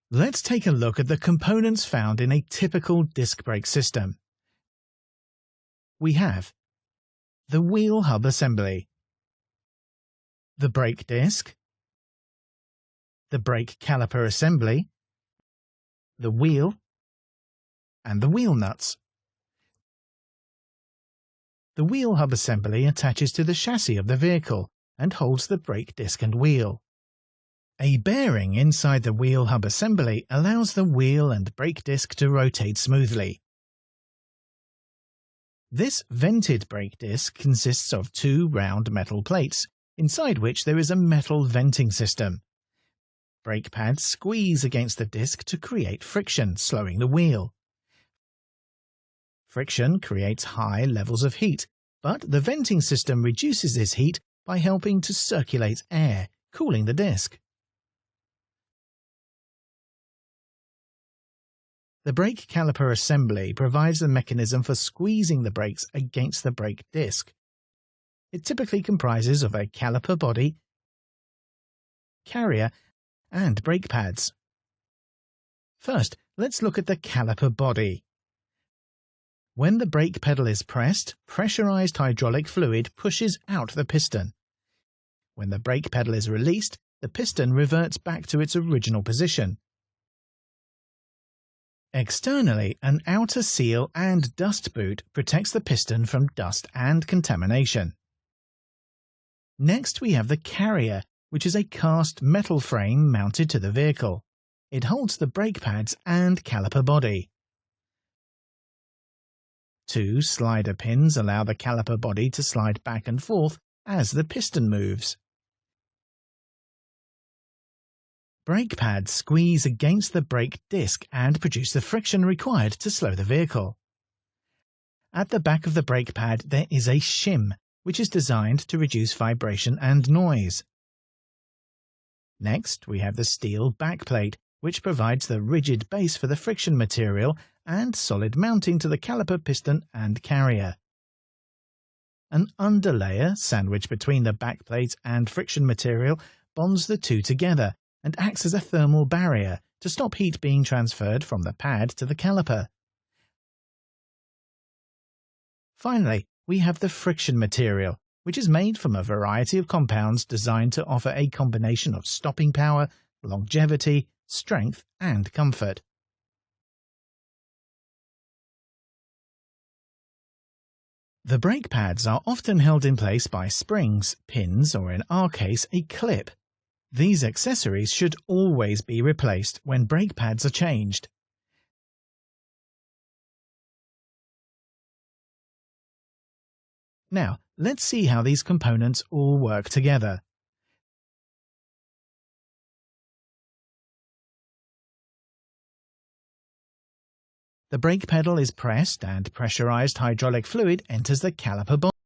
Let's take a look at the components found in a typical disc brake system. We have the wheel hub assembly, the brake disc, the brake caliper assembly, the wheel, and the wheel nuts. The wheel hub assembly attaches to the chassis of the vehicle and holds the brake disc and wheel. A bearing inside the wheel hub assembly allows the wheel and brake disc to rotate smoothly. This vented brake disc consists of two round metal plates, inside which there is a metal venting system. Brake pads squeeze against the disc to create friction, slowing the wheel. Friction creates high levels of heat, but the venting system reduces this heat by helping to circulate air, cooling the disc. The brake caliper assembly provides the mechanism for squeezing the brakes against the brake disc. It typically comprises of a caliper body, carrier, and brake pads. First, let's look at the caliper body. When the brake pedal is pressed, pressurized hydraulic fluid pushes out the piston. When the brake pedal is released, the piston reverts back to its original position. Externally, an outer seal and dust boot protects the piston from dust and contamination. Next, we have the carrier, which is a cast metal frame mounted to the vehicle. It holds the brake pads and caliper body. Two slider pins allow the caliper body to slide back and forth as the piston moves. Brake pads squeeze against the brake disc and produce the friction required to slow the vehicle. At the back of the brake pad there is a shim, which is designed to reduce vibration and noise. Next, we have the steel backplate, which provides the rigid base for the friction material and solid mounting to the caliper piston and carrier. An underlayer, sandwiched between the backplate and friction material, bonds the two together and acts as a thermal barrier to stop heat being transferred from the pad to the caliper. Finally, we have the friction material, which is made from a variety of compounds designed to offer a combination of stopping power, longevity, strength, and comfort. The brake pads are often held in place by springs, pins, or in our case, a clip. These accessories should always be replaced when brake pads are changed. Now, let's see how these components all work together. The brake pedal is pressed and pressurized hydraulic fluid enters the caliper body.